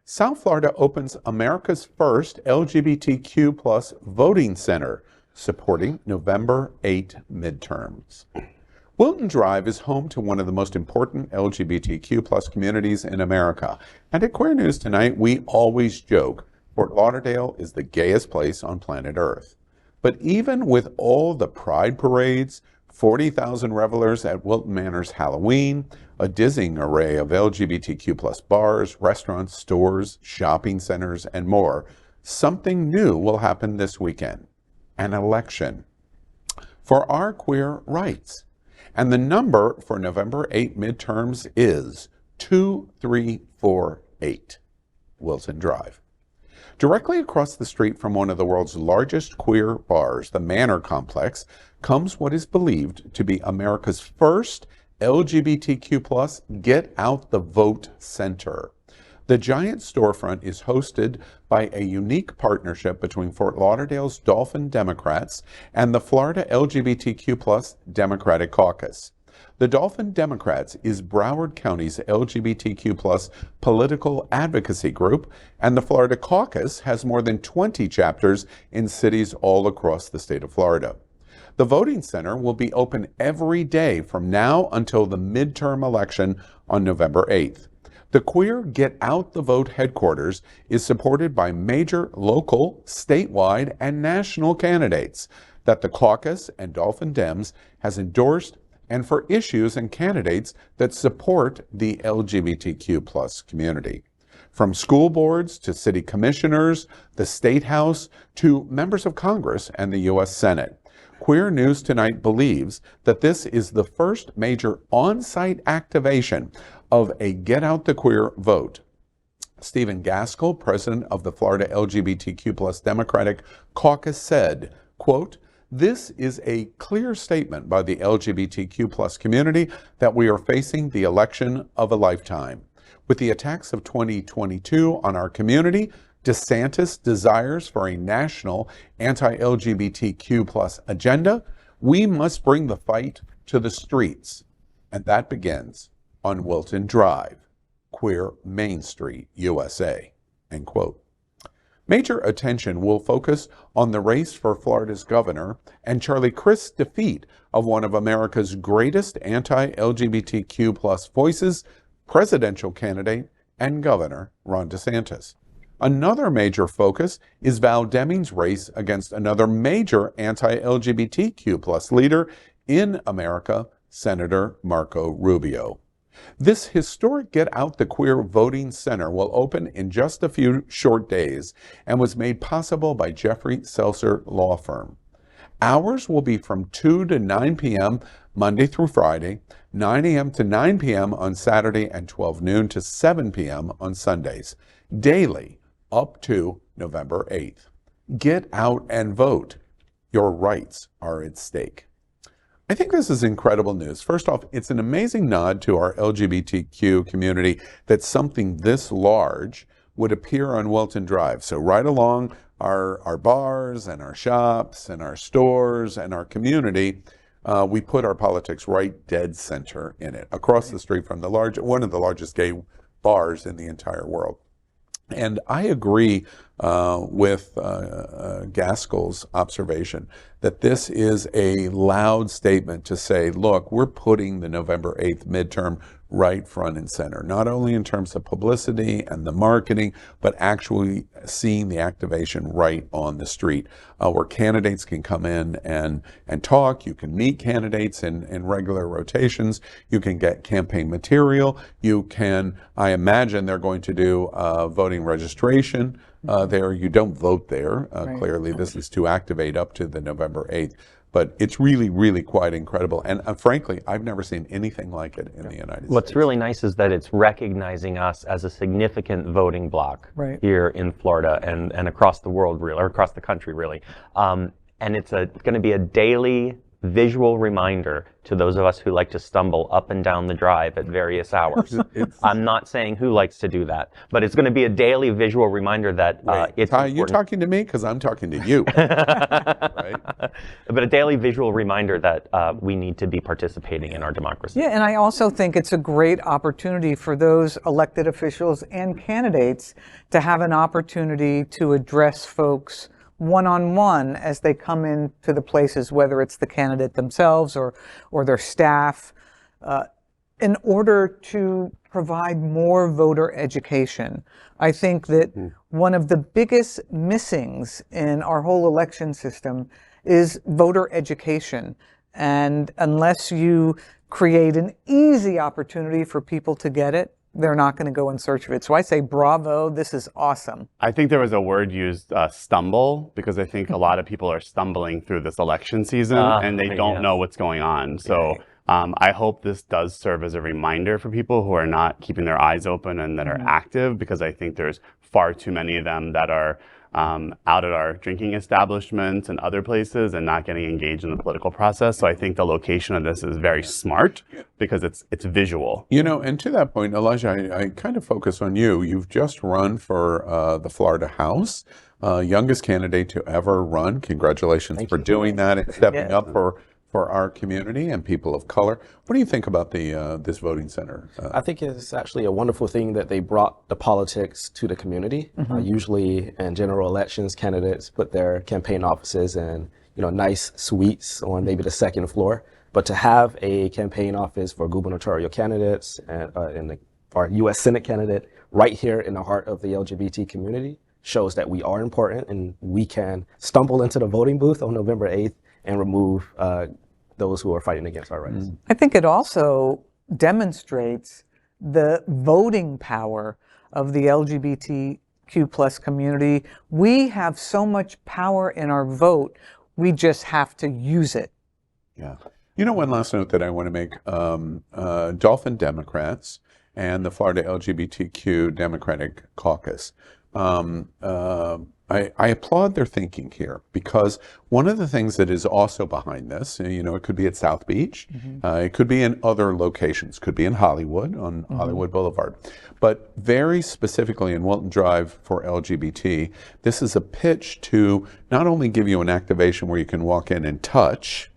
South Florida opens America's first LGBTQ plus voting center, supporting November 8 midterms. Wilton Drive is home to one of the most important LGBTQ plus communities in America. And at Queer News Tonight, we always joke, Fort Lauderdale is the gayest place on planet Earth. But even with all the pride parades, 40,000 revelers at Wilton Manors Halloween, a dizzying array of LGBTQ plus bars, restaurants, stores, shopping centers, and more, something new will happen this weekend: an election for our queer rights. And the number for November 8 midterms is 2348 Wilton Drive. Directly across the street from one of the world's largest queer bars, the Manor Complex, comes what is believed to be America's first LGBTQ plus Get Out the Vote Center. The giant storefront is hosted by a unique partnership between Fort Lauderdale's Dolphin Democrats and the Florida LGBTQ plus Democratic Caucus. The Dolphin Democrats is Broward County's LGBTQ plus political advocacy group, and the Florida Caucus has more than 20 chapters in cities all across the state of Florida. The voting center will be open every day from now until the midterm election on November 8th. The Queer Get Out the Vote headquarters is supported by major local, statewide, and national candidates that the caucus and Dolphin Dems has endorsed, and for issues and candidates that support the LGBTQ plus community. From school boards to city commissioners, the State House, to members of Congress and the U.S. Senate. Queer News Tonight believes that this is the first major on-site activation of a Get Out the Queer vote. Stephen Gaskell, president of the Florida LGBTQ plus Democratic Caucus, said, quote, "This is a clear statement by the LGBTQ plus community that we are facing the election of a lifetime. With the attacks of 2022 on our community, DeSantis' desires for a national anti-LGBTQ plus agenda, we must bring the fight to the streets. And that begins on Wilton Drive, Queer Main Street, USA." End quote. Major attention will focus on the race for Florida's governor and Charlie Crist's defeat of one of America's greatest anti-LGBTQ plus voices, presidential candidate and Governor Ron DeSantis. Another major focus is Val Deming's race against another major anti-LGBTQ plus leader in America, Senator Marco Rubio. This historic Get Out the Queer voting center will open in just a few short days and was made possible by Jeffrey Seltzer Law Firm. Hours will be from 2 to 9 p.m. Monday through Friday, 9 a.m. to 9 p.m. on Saturday, and 12 noon to 7 p.m. on Sundays, daily up to November 8th. Get out and vote. Your rights are at stake. I think this is incredible news. First off, it's an amazing nod to our LGBTQ community that something this large would appear on Wilton Drive. So right along our bars and our shops and our stores and our community, we put our politics right dead center in it, across the street from one of the largest gay bars in the entire world. And I agree with Gaskell's observation that this is a loud statement to say, look, we're putting the November 8th midterm right front and center, not only in terms of publicity and the marketing, but actually seeing the activation right on the street, where candidates can come in and talk. You can meet candidates in regular rotations. You can get campaign material. You can, I imagine they're going to do voting registration there. You don't vote there. Right. Clearly, this is to activate up to the November 8th. But it's really, really quite incredible. And frankly, I've never seen anything like it in the United States. What's really nice is that it's recognizing us as a significant voting bloc here in Florida and across the world, really, or across the country, really. And it's going to be a daily visual reminder to those of us who like to stumble up and down the drive at various hours. I'm not saying who likes to do that, but it's going to be a daily visual reminder that it's Ty, you talking to me? Because I'm talking to you. Right? But a daily visual reminder that we need to be participating in our democracy. Yeah, and I also think it's a great opportunity for those elected officials and candidates to have an opportunity to address folks one-on-one as they come into the places, whether it's the candidate themselves or their staff, in order to provide more voter education. I think that one of the biggest missings in our whole election system is voter education. And unless you create an easy opportunity for people to get it, they're not going to go in search of it. So I say, bravo, this is awesome. I think there was a word used, stumble, because I think a lot of people are stumbling through this election season and they don't know what's going on. So I hope this does serve as a reminder for people who are not keeping their eyes open and that are active, because I think there's far too many of them that are out at our drinking establishments and other places and not getting engaged in the political process. So I think the location of this is very smart because it's visual. You know, and to that point, Elijah, I kind of focus on you. You've just run for the Florida House, youngest candidate to ever run. Congratulations for doing that and stepping up for our community and people of color. What do you think about this voting center? I think it's actually a wonderful thing that they brought the politics to the community. Usually in general elections, candidates put their campaign offices in, nice suites on maybe the second floor. But to have a campaign office for gubernatorial candidates and our U.S. Senate candidate right here in the heart of the LGBT community shows that we are important and we can stumble into the voting booth on November 8th and remove those who are fighting against our rights. I think it also demonstrates the voting power of the LGBTQ plus community. We have so much power in our vote, we just have to use it. Yeah. You know, one last note that I want to make, Dolphin Democrats and the Florida LGBTQ Democratic Caucus, I applaud their thinking here, because one of the things that is also behind this, it could be at South Beach, it could be in other locations, could be in Hollywood, on Hollywood Boulevard, but very specifically in Wilton Drive for LGBT, this is a pitch to not only give you an activation where you can walk in and touch,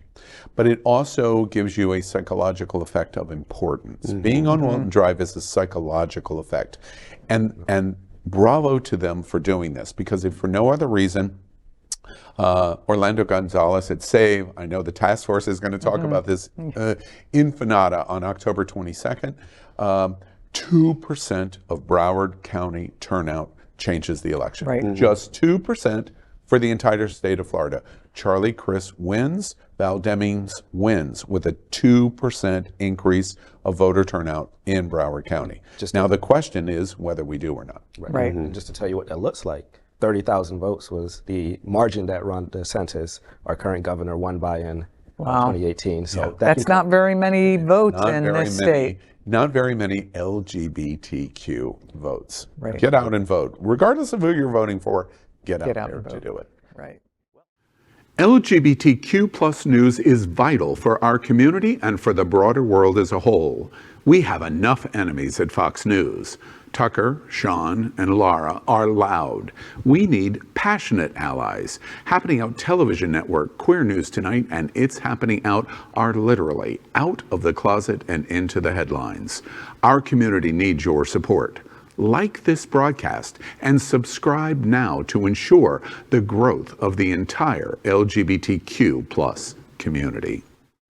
but it also gives you a psychological effect of importance. Being on Wilton Drive is a psychological effect. And bravo to them for doing this, because if for no other reason, Orlando Gonzalez at SAVE, I know the task force is going to talk about this infinita on October 22nd, 2% of Broward County turnout changes the election. Right. Just 2% for the entire state of Florida. Charlie Crist wins, Val Demings wins with a 2% increase of voter turnout in Broward County. Now the question is whether we do or not. Right. And just to tell you what that looks like, 30,000 votes was the margin that Ron DeSantis, our current governor, won by in 2018. So that's not very many votes in this state. Not very many LGBTQ votes. Right. Get out and vote. Regardless of who you're voting for, get out there to do it. Right. LGBTQ plus news is vital for our community and for the broader world as a whole. We have enough enemies at Fox News. Tucker, Sean, and Laura are loud. We need passionate allies. Happening Out Television Network, Queer News Tonight, and It's Happening Out are literally out of the closet and into the headlines. Our community needs your support. Like this broadcast and subscribe now to ensure the growth of the entire LGBTQ plus community.